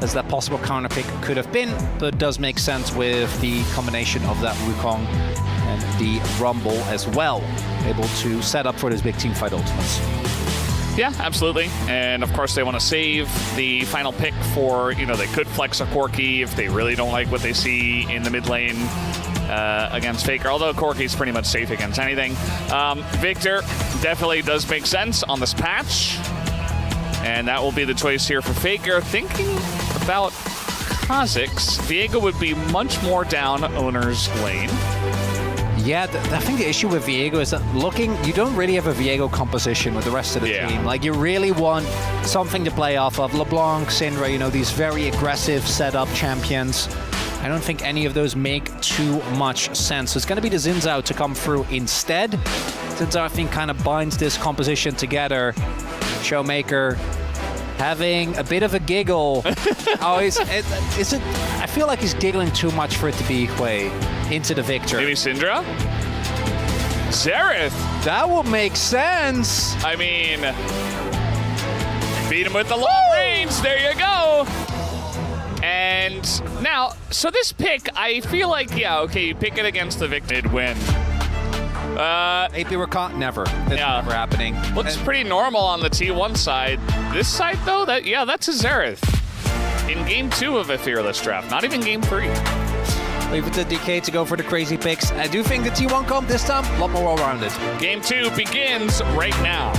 as that possible counter pick could have been, but it does make sense with the combination of that Wukong and the Rumble as well, able to set up for those big team fight ultimates. Yeah, absolutely. And of course they want to save the final pick for, you know, they could flex a Corki if they really don't like what they see in the mid lane against Faker, although Corki's pretty much safe against anything. Victor definitely does make sense on this patch. And that will be the choice here for Faker. Thinking about Kha'Zix, Viego would be much more down Owner's lane. Yeah, I think the issue with Viego is that you don't really have a Viego composition with the rest of the team. Like, you really want something to play off of. LeBlanc, Syndra, you know, these very aggressive setup champions. I don't think any of those make too much sense. So it's going to be the Xin Zhao to come through instead. Xin Zhao, I think, kind of binds this composition together. Showmaker having a bit of a giggle. I feel like he's giggling too much for it to be Hui into the Victor. Maybe Syndra? Xerath! That will make sense! I mean, beat him with the long range, there you go! And now, so this pick, I feel like, yeah, okay, you pick it against the Victor, it'd win. AP Rakan, never. That's never happening. Looks pretty normal on the T1 side. This side, though, that's a Xerath. In game 2 of a Fearless draft, not even game 3. Leave it to DK to go for the crazy picks. I do think the T1 comp this time, a lot more well-rounded. Game 2 begins right now.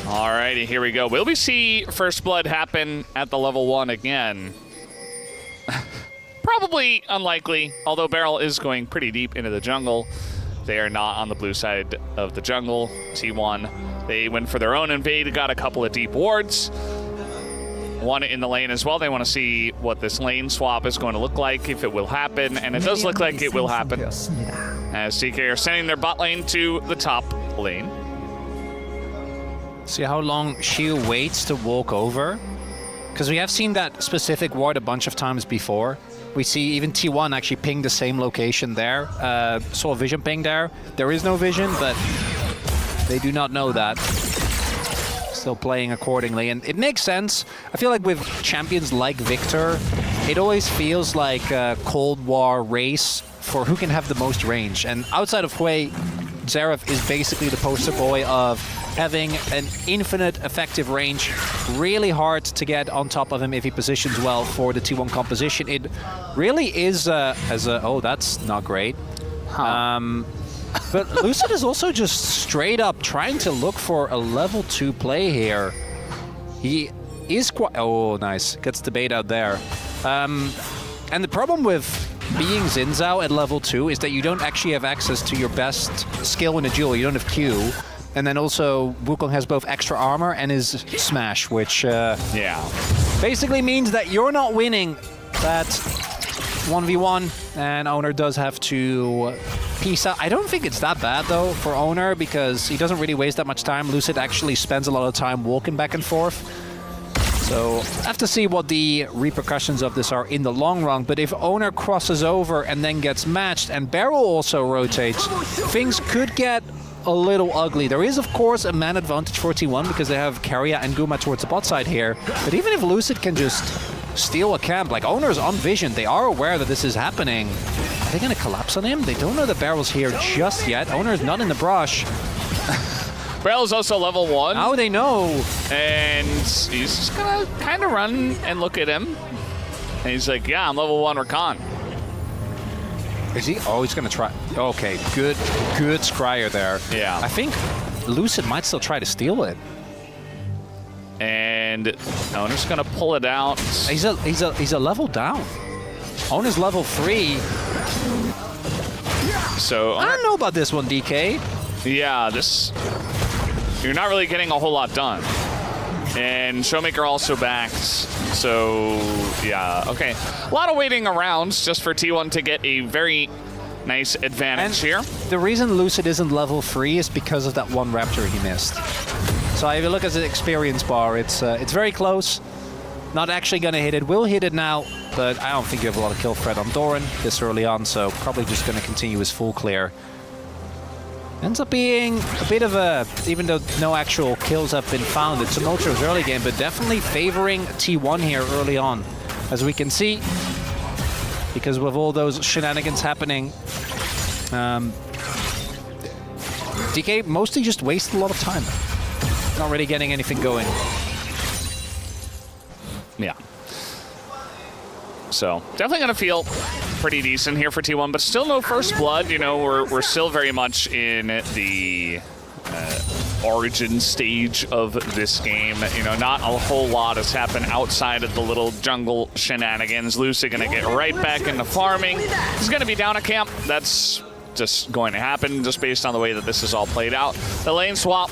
Alrighty, here we go. Will we see First Blood happen at the level 1 again? Probably unlikely, although Beryl is going pretty deep into the jungle. They are not on the blue side of the jungle. T1, they went for their own invade, got a couple of deep wards. One in the lane as well. They want to see what this lane swap is going to look like, if it will happen, and it does look like it will happen. As TK are sending their bot lane to the top lane. See how long she waits to walk over? Because we have seen that specific ward a bunch of times before. We see even T1 actually ping the same location there. Saw a vision ping there. There is no vision, but they do not know that. Still playing accordingly, and it makes sense. I feel like with champions like Victor, it always feels like a Cold War race for who can have the most range. And outside of Hui, Xerath is basically the poster boy of having an infinite effective range. Really hard to get on top of him if he positions well for the T1 composition. It really is oh, that's not great. But Lucid is also just straight up trying to look for a level 2 play here. He is quite... Oh, nice. Gets the bait out there. And the problem with being Xin Zhao at level 2 is that you don't actually have access to your best skill in a duel. You don't have Q. And then also, Wukong has both extra armor and his smash, which basically means that you're not winning that 1v1, and Owner does have to peace out. I don't think it's that bad, though, for Owner, because he doesn't really waste that much time. Lucid actually spends a lot of time walking back and forth. So I have to see what the repercussions of this are in the long run. But if Owner crosses over and then gets matched, and Beryl also rotates, things could get a little ugly. There is, of course, a man advantage for T1 because they have Keria and Guma towards the bot side here. But even if Lucid can just steal a camp, like Owner's on vision, they are aware that this is happening. Are they going to collapse on him? They don't know the Beryl's here just yet. Owner's not in the brush. Beryl's also level 1. Now they know. And he's just going to kind of run and look at him. And he's like, yeah, I'm level 1 Rakan. Is he? Oh, he's going to try. Okay, good scryer there. Yeah. I think Lucid might still try to steal it. And Owner's going to pull it out. He's a level down. Owner's level 3. So I don't know about this one, DK. Yeah, you're not really getting a whole lot done. And Showmaker also backs. So, yeah, okay. A lot of waiting around just for T1 to get a very nice advantage here. The reason Lucid isn't level 3 is because of that one Raptor he missed. So if you look at the experience bar, it's very close. Not actually going to hit it. Will hit it now, but I don't think you have a lot of kill threat on Doran this early on, so probably just going to continue his full clear. Ends up being a bit of a, even though no actual kills have been found, it's Tumultuous early game, but definitely favoring T1 here early on, as we can see. Because with all those shenanigans happening, DK mostly just wasted a lot of time. Not really getting anything going. Yeah. So definitely going to feel pretty decent here for T1, but still no first blood. You know, we're still very much in the origin stage of this game. You know, not a whole lot has happened outside of the little jungle shenanigans. Lucid going to get right back into farming. He's going to be down a camp. That's just going to happen just based on the way that this is all played out. The lane swap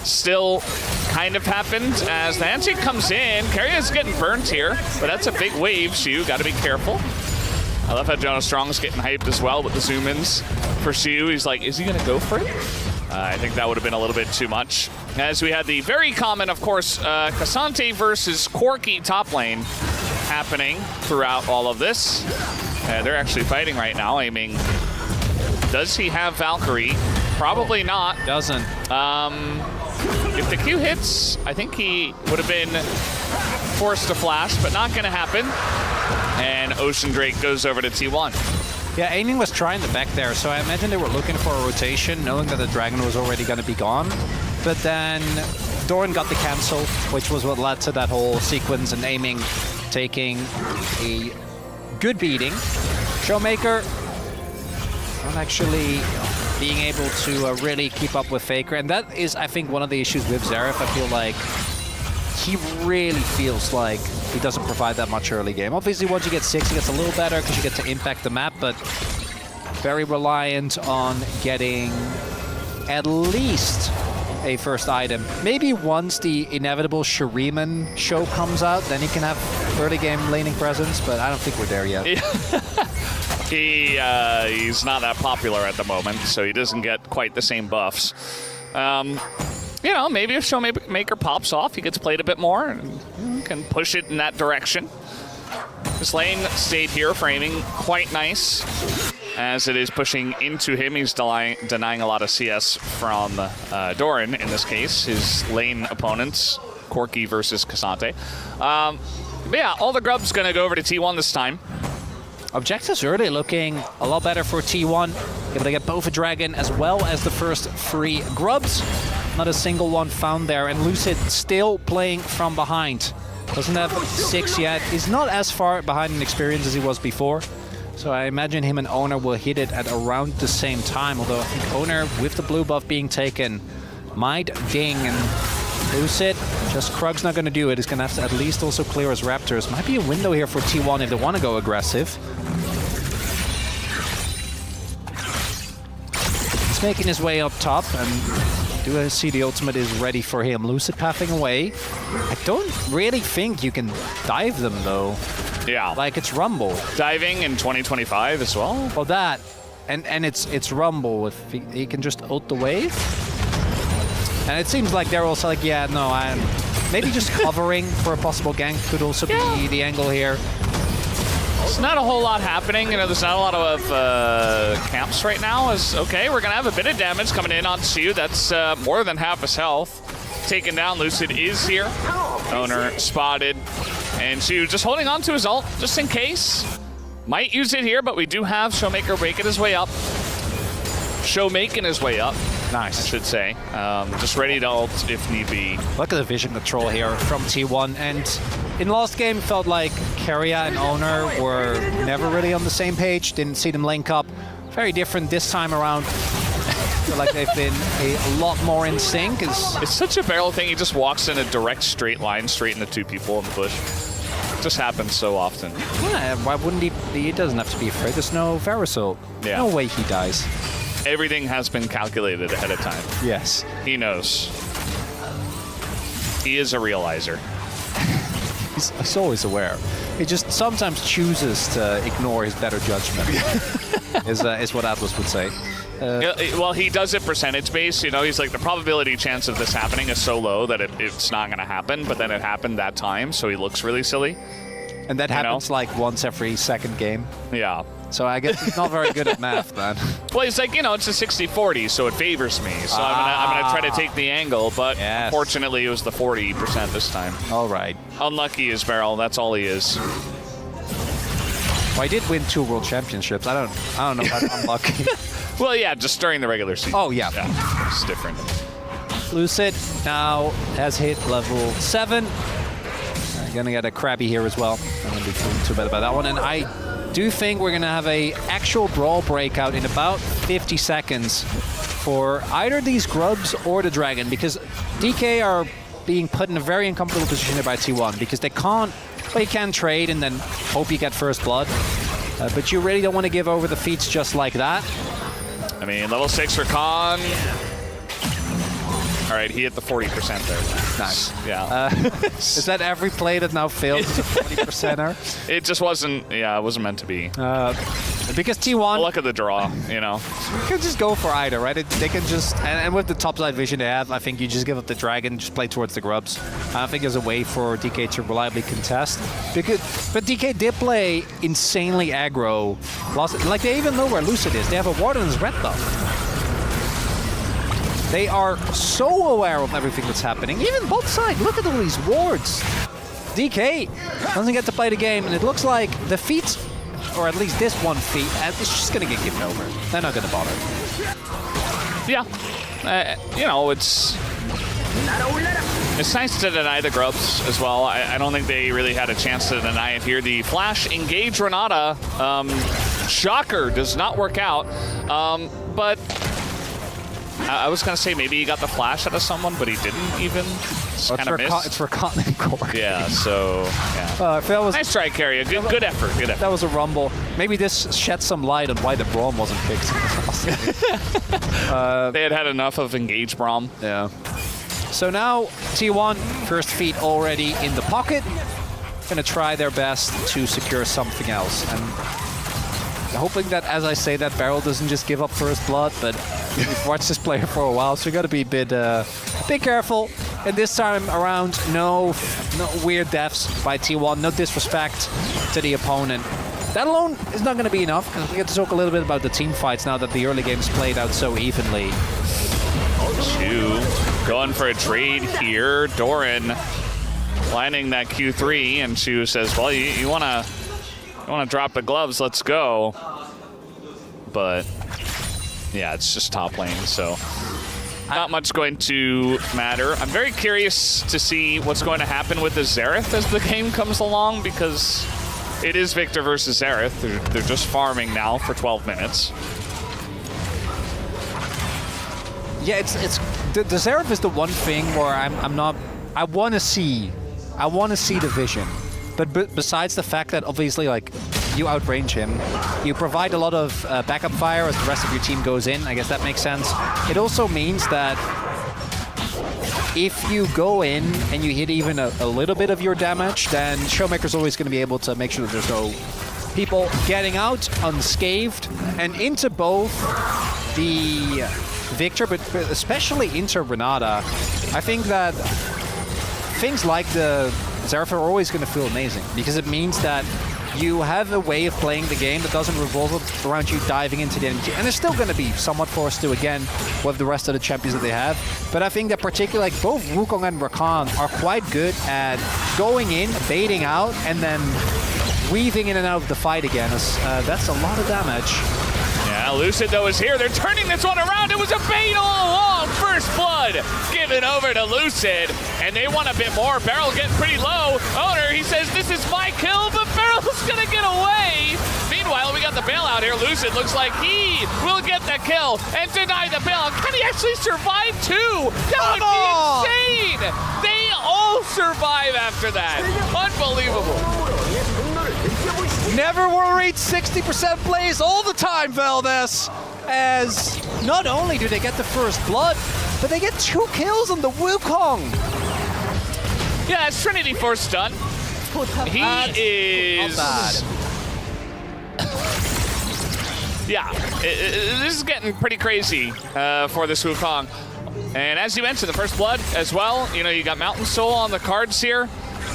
still kind of happened as the handshake comes in. Karia's getting burnt here, but that's a big wave, so you got to be careful. I love how Jonas Strong's getting hyped as well with the zoom-ins for Siu. He's like, is he going to go for it? I think that would have been a little bit too much. As we had the very common, of course, Cassante versus Corki top lane happening throughout all of this. They're actually fighting right now, aiming. Does he have Valkyrie? Probably not. Doesn't. If the Q hits, I think he would have been forced to flash, but not going to happen. And Ocean Drake goes over to T1. Yeah, aiming was trying the back there, so I imagine they were looking for a rotation, knowing that the dragon was already going to be gone. But then Doran got the cancel, which was what led to that whole sequence, and aiming taking a good beating. Showmaker not actually being able to really keep up with Faker, and that is, I think, one of the issues with Xerath. I feel like he really feels like he doesn't provide that much early game. Obviously, once you get 6, it gets a little better because you get to impact the map, but very reliant on getting at least a first item. Maybe once the inevitable Shuriman show comes out, then he can have early game laning presence, but I don't think we're there yet. He's not that popular at the moment, so he doesn't get quite the same buffs. You know, maybe if Showmaker pops off, he gets played a bit more and can push it in that direction. This lane stayed here, framing quite nice. As it is pushing into him, he's denying a lot of CS from Doran, in this case, his lane opponents, Corki versus Cassante. But yeah, all the grub's going to go over to T1 this time. Objectives early looking a lot better for T1. Able to get both a dragon as well as the first 3 grubs. Not a single one found there, and Lucid still playing from behind. Doesn't have 6 yet. He's not as far behind in experience as he was before. So I imagine him and Owner will hit it at around the same time, although I think Owner, with the blue buff being taken, might ding, and Lucid, just Krug's not going to do it. He's going to have to at least also clear his Raptors. Might be a window here for T1 if they want to go aggressive. He's making his way up top, and do I see the ultimate is ready for him. Lucid pathing away. I don't really think you can dive them, though. Yeah. Like, it's Rumble. Diving in 2025 as well? Well, that. And it's Rumble. If he can just ult the wave. And it seems like they're also like, yeah, no, maybe just covering for a possible gank could also be the angle here. There's not a whole lot happening. You know, there's not a lot of camps right now. Okay, we're going to have a bit of damage coming in on Siu. That's more than half his health. Taken down. Lucid is here. Owner spotted. And Siu just holding on to his ult, just in case. Might use it here, but we do have Showmaker making his way up. Showmaking his way up. Nice, I should say. Just ready to ult if need be. Look at the vision control here from T1. And in last game, felt like Keria and Owner were never really on the same page. Didn't see them link up. Very different this time around. I feel like they've been a lot more in sync. It's such a barrel thing. He just walks in a direct straight line straight into 2 people in the bush. It just happens so often. Yeah, why wouldn't he? He doesn't have to be afraid. There's no Verisol. Yeah. No way he dies. Everything has been calculated ahead of time. Yes. He knows. He is a realizer. He's always aware. He just sometimes chooses to ignore his better judgment, is what Atlas would say. Well, he does it percentage-based. You know, he's like, the probability chance of this happening is so low that it's not going to happen, but then it happened that time, so he looks really silly. And that happens like once every second game. Yeah. So I guess he's not very good at math, man. Well, he's like, you know, it's a 60-40, so it favors me. So I'm gonna try to take the angle, but unfortunately it was the 40% this time. All right. Unlucky is Beryl. That's all he is. Well, I did win 2 world championships. I don't know if I'm unlucky. Well, yeah, just during the regular season. Oh, yeah. It's different. Lucid now has hit level 7. Gonna get a Krabby here as well. I don't be too bad about that one. And I do think we're gonna have a actual brawl breakout in about 50 seconds for either these grubs or the dragon, because DK are being put in a very uncomfortable position here by T1 because they can't. Well, you can trade and then hope you get first blood, but you really don't want to give over the feats just like that. I mean, level 6 for Khan. All right, he hit the 40% there. Nice. Yeah. Is that every play that now fails is a 40%er? It just wasn't, it wasn't meant to be. Because T1... Luck of the draw, you know. You can just go for either, right? They can just... And with the topside vision they have, I think you just give up the dragon, just play towards the grubs. I don't think there's a way for DK to reliably contest. But DK did play insanely aggro. Like, they even know where Lucid is. They have a Warden's red buff. They are so aware of everything that's happening. Even both sides, look at all these wards. DK doesn't get to play the game, and it looks like the feat, or at least this one feat, it's just going to get given over. They're not going to bother. Yeah. You know, it's nice to deny the grubs as well. I don't think they really had a chance to deny it here. The flash engage Renata, shocker, does not work out. But I was going to say maybe he got the flash out of someone, but he didn't even. It's for Cotton and Cork. Yeah, so, yeah. Nice try, Carrier. Good effort, good effort. That was a rumble. Maybe this sheds some light on why the Braum wasn't picked. They had enough of engage Braum. Yeah. So now, T1, first feat already in the pocket. Going to try their best to secure something else. And hoping that, as I say, that Beryl doesn't just give up first blood, but we've watched this player for a while, so we got to be a bit careful. And this time around, no weird deaths by T1, no disrespect to the opponent. That alone is not going to be enough, because we get to talk a little bit about the team fights now that the early games played out so evenly. Chu going for a trade here. Doran lining that Q3, and Chu says, well, you want to drop the gloves, let's go. But yeah, it's just top lane, so not much going to matter. I'm very curious to see what's going to happen with the Xerath as the game comes along, because it is Victor versus Xerath. They're just farming now for 12 minutes. Yeah, the Xerath is the one thing where I want to see the vision. But besides the fact that obviously, like, you outrange him, you provide a lot of backup fire as the rest of your team goes in. I guess that makes sense. It also means that if you go in and you hit even a little bit of your damage, then Showmaker's always going to be able to make sure that there's no people getting out unscathed. And into both the Victor, but especially into Renata, I think that things like the Xerath are always going to feel amazing, because it means that you have a way of playing the game that doesn't revolve around you diving into the enemy. And they're still going to be somewhat forced to, again, with the rest of the champions that they have. But I think that particularly, like, both Wukong and Rakan are quite good at going in, baiting out, and then weaving in and out of the fight again. That's a lot of damage. Yeah, Lucid, though, is here. They're turning this one around. It was a bait all along. First blood given over to Lucid, and they want a bit more. Beryl getting pretty low. Owner, he says, this is my kill, but Beryl's going to get away. Meanwhile, we got the bailout here. Lucid looks like he will get the kill and deny the bailout. Can he actually survive, too? That would be insane. They all survive after that. Unbelievable. Never worried, 60% plays all the time, Valdez. As not only do they get the first blood, but they get 2 kills on the Wukong. Yeah, it's Trinity Force done. He is... Yeah, this is getting pretty crazy for this Wukong. And as you mentioned, the first blood as well. You know, you got Mountain Soul on the cards here.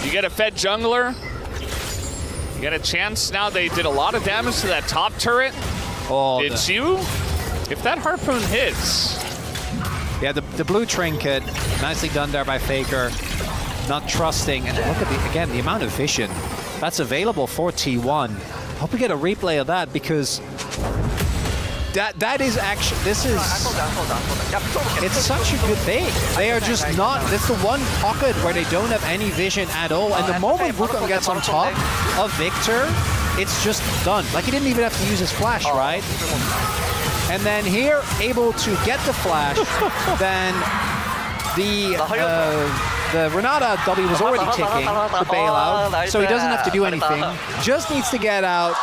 You get a fed jungler. You get a chance. Now they did a lot of damage to that top turret. Oh, It's you. If that harpoon hits. Yeah, the blue trinket, nicely done there by Faker. Not trusting, and look at again the amount of vision that's available for T1. Hope we get a replay of that because that is actually it's such a good thing. They are just not. It's the one pocket where they don't have any vision at all. And the moment Wukong gets on top of Victor, it's just done. Like he didn't even have to use his flash, right? And then here, able to get the flash, then the Renata W was already ticking, the bailout, so he doesn't have to do anything. Just needs to get out.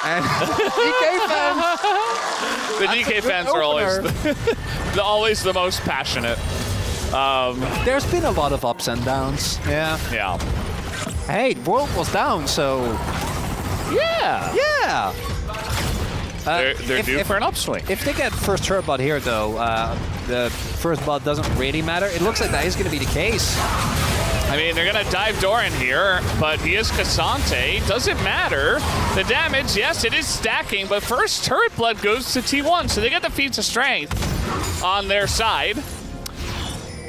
And DK fans. The DK fans are always the most passionate. There's been a lot of ups and downs. Yeah. Yeah. Hey, world was down, so Yeah. yeah. They're due for an upswing. If they get first turret blood here, though, the first blood doesn't really matter. It looks like that is going to be the case. I mean, they're going to dive Doran here, but he is Cassante. Doesn't matter. The damage, yes, it is stacking, but first turret blood goes to T1, so they get the feats of strength on their side.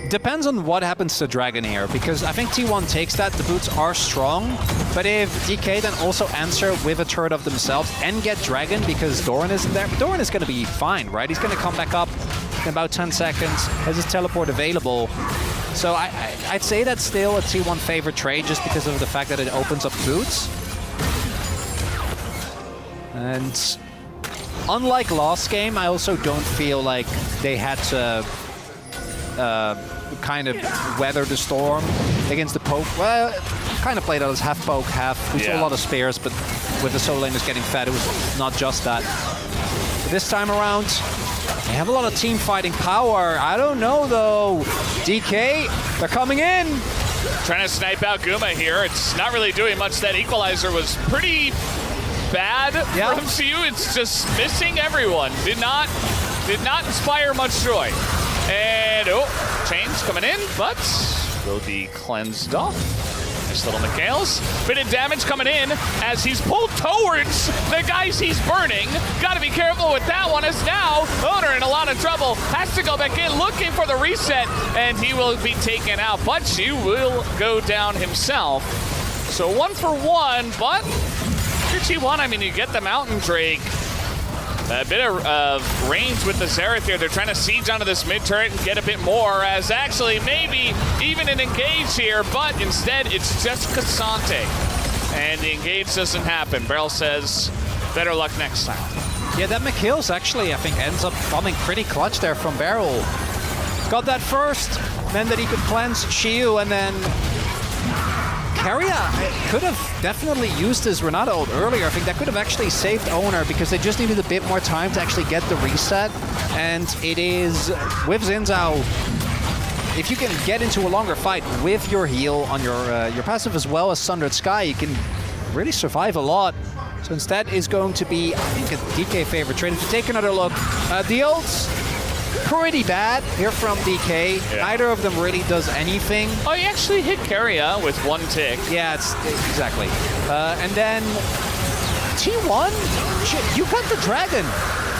Depends on what happens to Dragon here, because I think T1 takes that. The boots are strong, but if DK then also answer with a turret of themselves and get Dragon because Doran isn't there, Doran is going to be fine, right? He's going to come back up in about 10 seconds, has his teleport available. So I'd say that's still a T1 favorite trade just because of the fact that it opens up boots. And unlike last game, I also don't feel like they had to kind of weather the storm against the poke. Well, kind of played out as half poke, half. We saw a lot of spears, but with the solo laners getting fed, it was not just that. But this time around, they have a lot of team fighting power. I don't know though. DK, they're coming in. Trying to snipe out Guma here. It's not really doing much. That equalizer was pretty bad from CU. It's just missing everyone. Did not inspire much joy. And chains coming in, but will be cleansed off. Nice little Mikhails. Bit of damage coming in as he's pulled towards the guys he's burning. Got to be careful with that one, as now Owner in a lot of trouble. Has to go back in looking for the reset, and he will be taken out. But she will go down himself. So 1 for 1, but your T1, I mean, you get the Mountain Drake. A bit of range with the Xerath here. They're trying to siege onto this mid turret and get a bit more, as actually maybe even an engage here, but instead it's just Cassante. And the engage doesn't happen. Beryl says, better luck next time. Yeah, that Mikhails actually, I think, ends up coming pretty clutch there from Beryl. Got that first, meant that he could cleanse Shiyu, and then Keria could have definitely used his Renata ult earlier. I think that could have actually saved Owner because they just needed a bit more time to actually get the reset. And it is with Xin Zhao, if you can get into a longer fight with your heal on your passive as well as Sundered Sky, you can really survive a lot. So instead is going to be, I think, a DK favorite trade. If you take another look, the ults, pretty bad here from DK. Yeah. Neither of them really does anything. Oh, he actually hit Keria with 1 tick. Yeah, exactly. And then T1, you got the Dragon.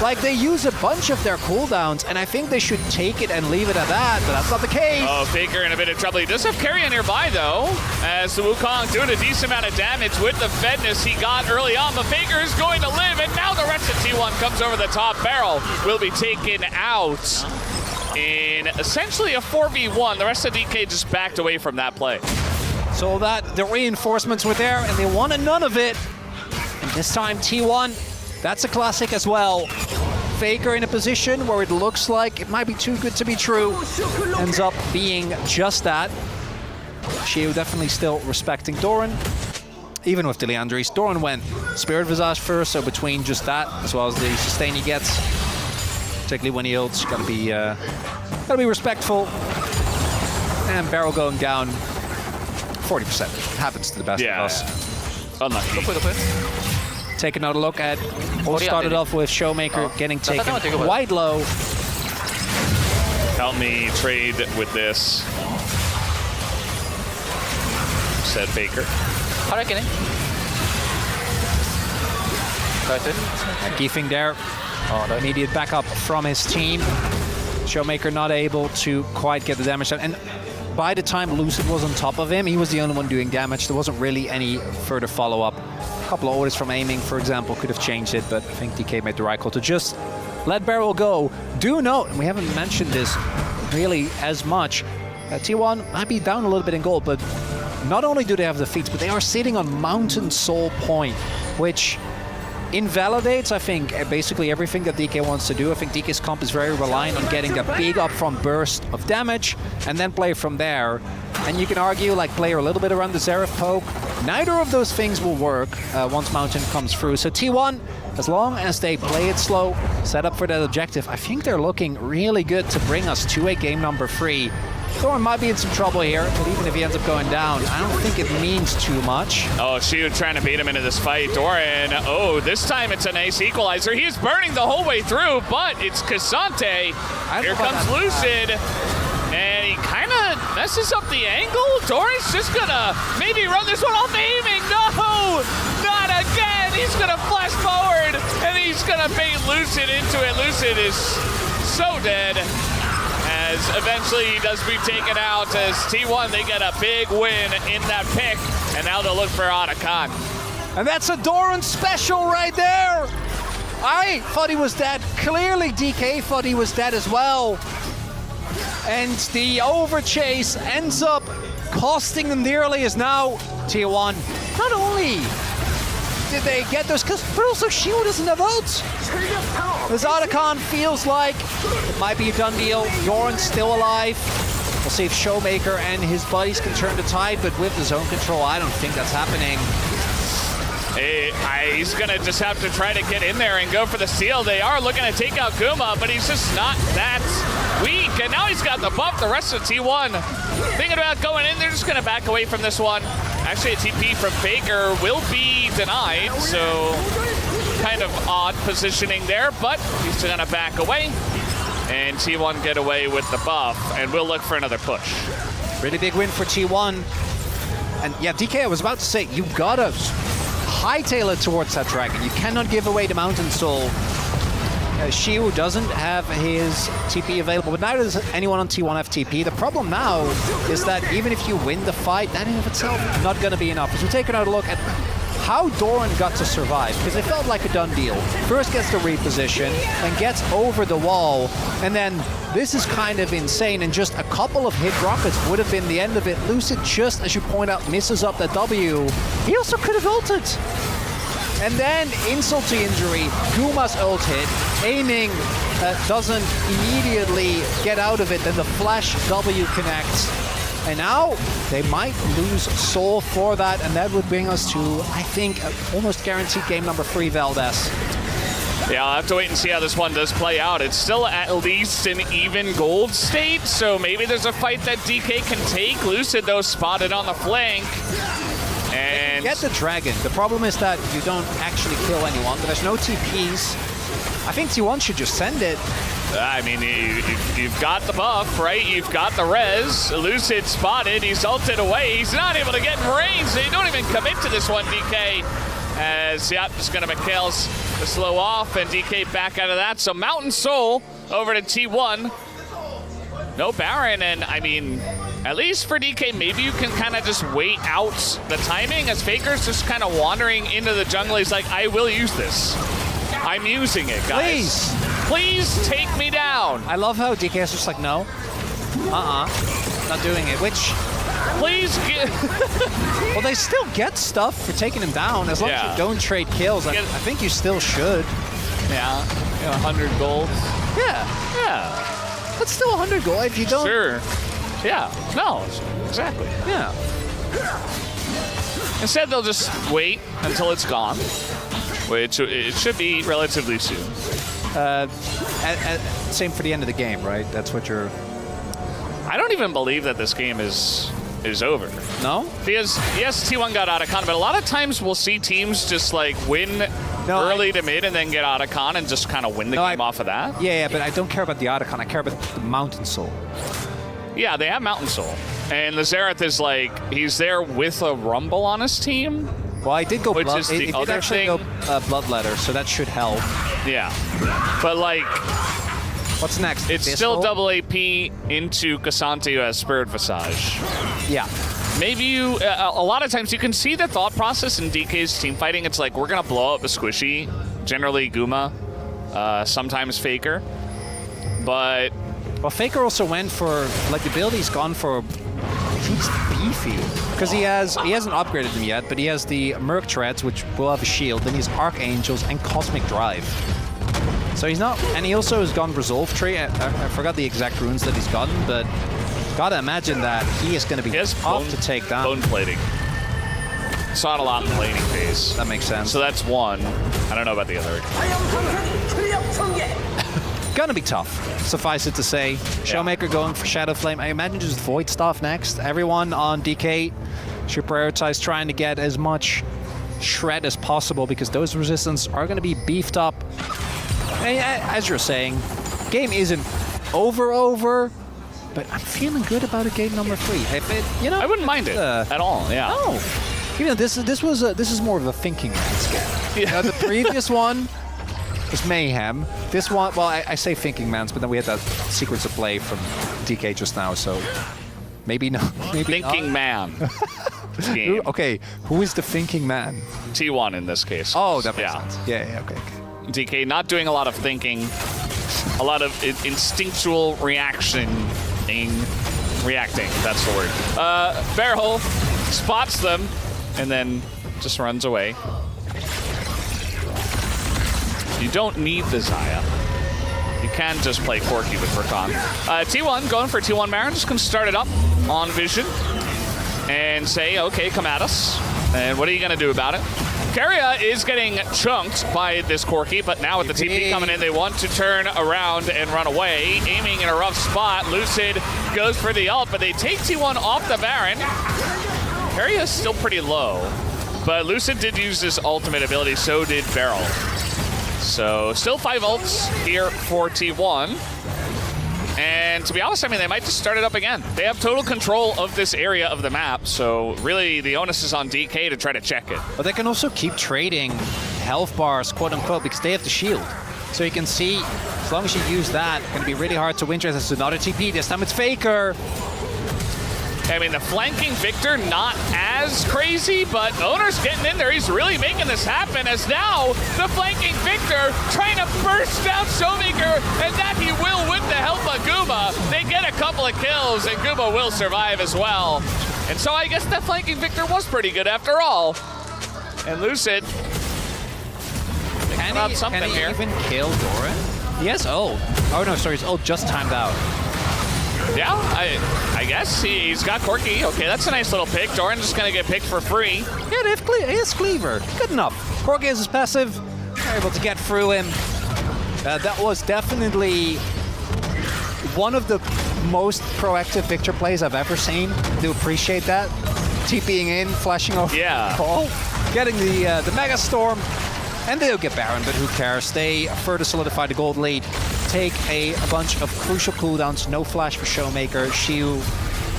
Like, they use a bunch of their cooldowns, and I think they should take it and leave it at that, but that's not the case. Oh, Faker in a bit of trouble. He does have Keria nearby, though, as the Wukong doing a decent amount of damage with the fedness he got early on, but Faker is going to live, and now the rest of T1 comes over the top. Beryl will be taken out in essentially a 4v1. The rest of DK just backed away from that play. So that the reinforcements were there, and they wanted none of it. And this time, T1, that's a classic as well. Faker in a position where it looks like it might be too good to be true. Ends up being just that. Shiyu definitely still respecting Doran. Even with Deleandres, Doran went Spirit Visage first, so between just that, as well as the sustain he gets, particularly when he ults, gotta be respectful. And Beryl going down 40%. Happens to the best of us. Unlucky. Take another look at what started off with Showmaker getting taken quite low. Help me trade with this, said Faker. Giefing there. Immediate backup from his team. Showmaker not able to quite get the damage done. And by the time Lucid was on top of him, he was the only one doing damage. There wasn't really any further follow-up. A couple of orders from aiming, for example, could have changed it, but I think DK made the right call to just let Barrel go. Do note, and we haven't mentioned this really as much, T1 might be down a little bit in gold, but not only do they have the feats, but they are sitting on Mountain Soul Point, which invalidates, I think, basically everything that DK wants to do. I think DK's comp is very reliant on getting that big upfront burst of damage and then play from there. And you can argue, like, play a little bit around the Zeref poke. Neither of those things will work once Mountain comes through. So T1, as long as they play it slow, set up for that objective, I think they're looking really good to bring us to a game number 3. Thorin might be in some trouble here, but even if he ends up going down, I don't think it means too much. Oh, Shiu trying to bait him into this fight. Doran, oh, this time it's a nice equalizer. He's burning the whole way through, but it's Cassante. Here comes Lucid, and he kind of messes up the angle. Doran's just gonna maybe run this one off aiming. No, not again. He's gonna flash forward, and he's gonna bait Lucid into it. Lucid is so dead. As eventually he does be taken out as T1, they get a big win in that pick, and now they'll look for Otacon. And that's a Doran special right there! I thought he was dead. Clearly DK thought he was dead as well. And the overchase ends up costing them dearly as now T1 not only did they get those kills, but also Shield doesn't have ults. This Otacon feels like it might be a done deal. Doran's still alive. We'll see if Showmaker and his buddies can turn the tide, but with the zone control, I don't think that's happening. He's gonna just have to try to get in there and go for the steal. They are looking to take out Kuma, but he's just not that weak. And now he's got the buff. The rest of T1 thinking about going in. They're just gonna back away from this one. Actually, a TP from Faker will be denied, so kind of odd positioning there, but he's gonna back away. And T1 get away with the buff, and we'll look for another push. Really big win for T1. And yeah, DK, I was about to say, you gotta hightail it towards that dragon. You cannot give away the Mountain Soul. Shiu doesn't have his TP available, but neither does anyone on T1 have TP. The problem now is that even if you win the fight, that in of itself is not going to be enough. As we take another look at how Doran got to survive, because it felt like a done deal. First gets the reposition, and gets over the wall, and then this is kind of insane, and just a couple of hit rockets would have been the end of it. Lucid, just as you point out, misses up that W. He also could have ulted. And then, insult to injury, Kuma's ult hit, aiming doesn't immediately get out of it, then the flash W connects. And now, they might lose Soul for that, and that would bring us to, I think, almost guaranteed game number 3, Valdez. Yeah, I'll have to wait and see how this one does play out. It's still at least an even gold state, so maybe there's a fight that DK can take. Lucid, though, spotted on the flank. And get the dragon. The problem is that you don't actually kill anyone. There's no TPs. I think T1 should just send it. I mean, you've got the buff, right? You've got the res. Lucid spotted. He's ulted away. He's not able to get in range. They don't even commit to this one, DK. As, yeah, just going to McHale's to slow off, and DK back out of that. So Mountain Soul over to T1. No Baron, and I mean, at least for DK, maybe you can kind of just wait out the timing as Faker's just kind of wandering into the jungle. He's like, I will use this. I'm using it, guys. Please take me down. I love how DK is just like, no. Not doing it, which... Please get... Well, they still get stuff for taking him down as long as you don't trade kills. I think you still should. Yeah, 100 gold. Yeah. That's still 100 gold if you don't... Sure. Yeah, no, exactly. Yeah. Instead, they'll just wait until it's gone, which it should be relatively soon. Same for the end of the game, right? That's what you're... I don't even believe that this game is is over. No? Because, yes, T1 got out of con, but a lot of times we'll see teams just like win early to mid and then get out of con and just kind of win the game off of that. Yeah, but I don't care about the Otacon. I care about the Mountain Soul. Yeah, they have Mountain Soul. And the Xerath is like, he's there with a Rumble on his team. Well, I did go Which blood. is the It other did actually thing. go Bloodletter, so that should help. Yeah. But like, What's next? it's Distal? still double AP into Cassante who has Spirit Visage. Yeah. Maybe you, a lot of times you can see the thought process in DK's team fighting. It's like, we're going to blow up a squishy, generally Guma, sometimes Faker. But Well, Faker also went for, like, the ability's gone for, he's beefy. Because he hasn't upgraded them yet, but he has the Merc Treads, which will have a shield, then he has Archangels and Cosmic Drive. So he's not, and he also has gone Resolve Tree. I forgot the exact runes that he's gotten, but gotta imagine that he is going to be tough to take down. Bone plating. Saw it a lot in the laning phase. That makes sense. So that's one. I don't know about the other. Gonna be tough, suffice it to say. Showmaker going for Shadow Flame. I imagine just Void Staff next. Everyone on DK should prioritize trying to get as much shred as possible because those resistance are going to be beefed up. And as you're saying, game isn't over, but I'm feeling good about it. Game number 3. If it, you know, I wouldn't mind it at all. Yeah. No, you know, this is more of a thinking man's game. Yeah. The previous one was mayhem. This one, well, I say thinking man's, but then we had that sequence of play from DK just now, so maybe not. Maybe Thinking not. man. Game. Okay, who is the thinking man? T1 in this case. Oh, that makes sense. Yeah, okay. DK not doing a lot of thinking, a lot of instinctual reacting. That's the word. Barrel spots them and then just runs away. You don't need the Xayah. You can just play Corki with Rakan. T1 going for T1 Marin, just gonna start it up on Vision and say, okay, come at us. And what are you gonna do about it? Keria is getting chunked by this Corki, but now with the TP coming in, they want to turn around and run away. Aiming in a rough spot, Lucid goes for the ult, but they take T1 off the Baron. Keria is still pretty low, but Lucid did use his ultimate ability, so did Beryl. So still 5 ults here for T1. And to be honest, I mean, they might just start it up again. They have total control of this area of the map, so really the onus is on DK to try to check it. But they can also keep trading health bars, quote unquote, because they have the shield. So you can see, as long as you use that, it's going to be really hard to win. There's another TP. This time it's Faker. I mean, the flanking Victor, not as crazy, but Owner's getting in there. He's really making this happen, as now the flanking Victor trying to burst down Showmaker, and that he will with the help of Guma. They get a couple of kills, and Guma will survive as well. And so I guess that flanking Victor was pretty good after all. And Lucid, Can he even kill Doran? He has ult. Oh no, sorry, his ult just timed out. Yeah, I guess he's got Corki. Okay, that's a nice little pick. Doran's just going to get picked for free. Yeah, he has Cleaver. Good enough. Corki is his passive. They're able to get through him. That was definitely one of the most proactive Victor plays I've ever seen. I do appreciate that. TPing in, flashing over the call, getting the Mega Storm. And they'll get Baron, but who cares? They further solidify the gold lead. Take a bunch of crucial cooldowns. No flash for Showmaker, Shiu,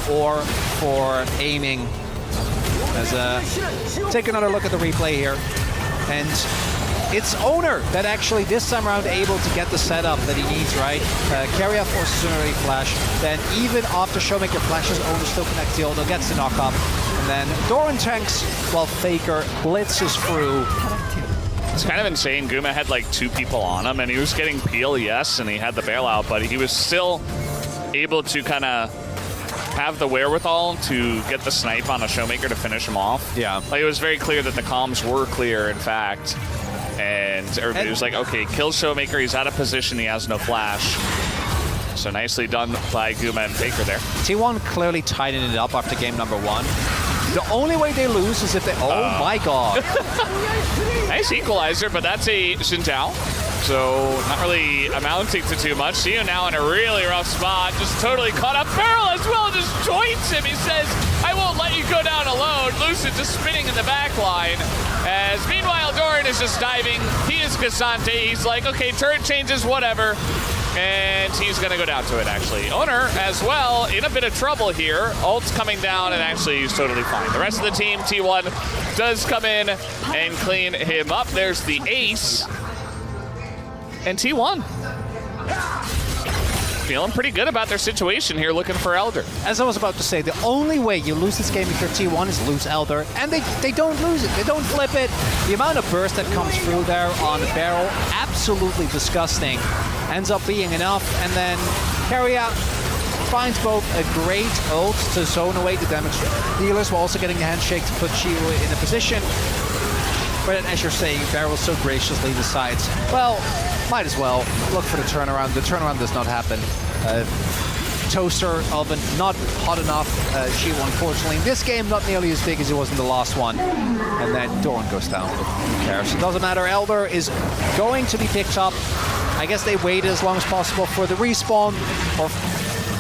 or for aiming. Take another look at the replay here. And it's Owner that actually this time around able to get the setup that he needs, right? Keria forces an early flash. Then even after Showmaker flashes, Owner still connects the ult, gets the knock up. And then Doran tanks while Faker blitzes through. It's kind of insane. Guma had like 2 people on him, and he was getting peel, yes, and he had the bailout, but he was still able to kind of have the wherewithal to get the snipe on a Showmaker to finish him off. Yeah. Like, it was very clear that the comms were clear, in fact, and everybody was like, okay, kill Showmaker, he's out of position, he has no flash. So nicely done by Guma and Faker there. T1 clearly tightened it up after game number 1. The only way they lose is if they... Oh my god. Nice equalizer, but that's a Xintao. So not really amounting to too much. See you now in a really rough spot. Just totally caught up. Barrel as well just joins him. He says, I will won't let you go down alone. Lucid just spinning in the back line. As meanwhile, Doran is just diving. He is Cassante. He's like, okay, turret changes, whatever. And he's going to go down to it, actually. Owner, as well, in a bit of trouble here. Ult's coming down, and actually he's totally fine. The rest of the team, T1, does come in and clean him up. There's the ace. And T1 feeling pretty good about their situation here, looking for Elder. As I was about to say, the only way you lose this game if you're T1 is lose Elder, and they don't lose it. They don't flip it. The amount of burst that comes through there on the barrel, absolutely disgusting. Ends up being enough, and then Carrier finds both a great ult to zone away the damage dealers, while also getting a handshake to put Chiu in a position. But as you're saying, Barrel so graciously decides, well, might as well look for the turnaround. The turnaround does not happen. Toaster oven not hot enough. Chiu, unfortunately, in this game, not nearly as big as it was in the last one. And then Doran goes down. Who cares? It doesn't matter. Elder is going to be picked up. I guess they waited as long as possible for the respawn, or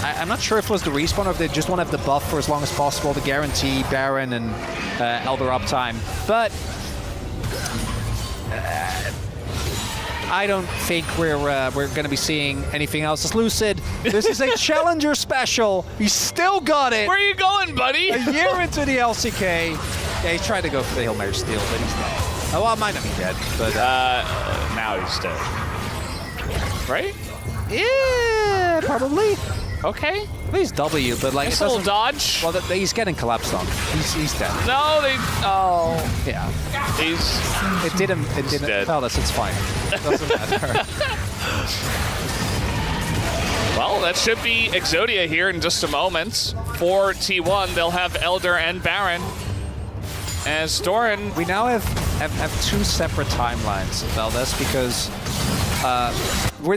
I'm not sure if it was the respawn or if they just want to have the buff for as long as possible to guarantee Baron and Elder uptime. But I don't think we're going to be seeing anything else. It's Lucid. This is a Challenger special. He still got it. Where are you going, buddy? A year into the LCK. Yeah, he tried to go for the Hail Mary steal, but he's dead. Oh, well, might not be dead, but now he's dead. Right? Yeah, probably. Okay. He's W, but like Nice it little doesn't. dodge. Well, he's getting collapsed on. He's dead. No, they. Oh. Yeah. He's. It didn't. It didn't. dead. Tell us it's fine. It doesn't matter. Well, that should be Exodia here in just a moment. For T1, they'll have Elder and Baron. As Doran. We now have two separate timelines, Valdez, because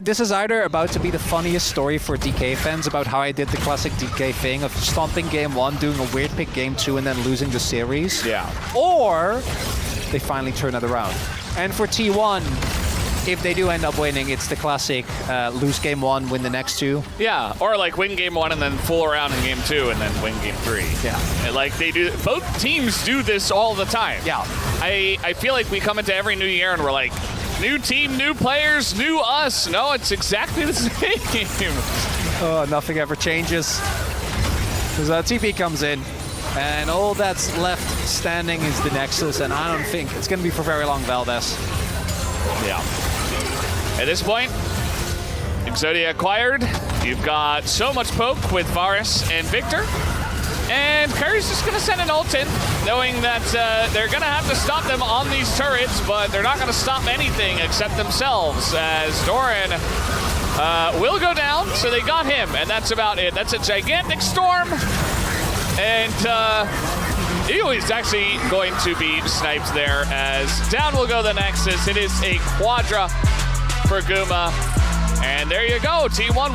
this is either about to be the funniest story for DK fans about how I did the classic DK thing of stomping game 1, doing a weird pick game 2, and then losing the series. Yeah. Or they finally turn it around. And for T1, if they do end up winning, it's the classic lose game 1, win the next 2. Yeah, or like win game 1 and then fool around in game 2 and then win game 3. Yeah. And like they do, both teams do this all the time. Yeah. I feel like we come into every new year and we're like, new team, new players, new us. No, it's exactly the same. Oh, nothing ever changes. Because TP comes in, and all that's left standing is the Nexus, and I don't think it's going to be for very long, Valdez. Yeah. At this point, Exodia acquired. You've got so much poke with Varus and Victor. And Curry's just going to send an ult in, knowing that they're going to have to stop them on these turrets, but they're not going to stop anything except themselves, as Doran will go down, so they got him, and that's about it. That's a gigantic storm, and he's actually going to be sniped there, as down will go the Nexus. It is a Quadra for Guma, and there you go, T1 will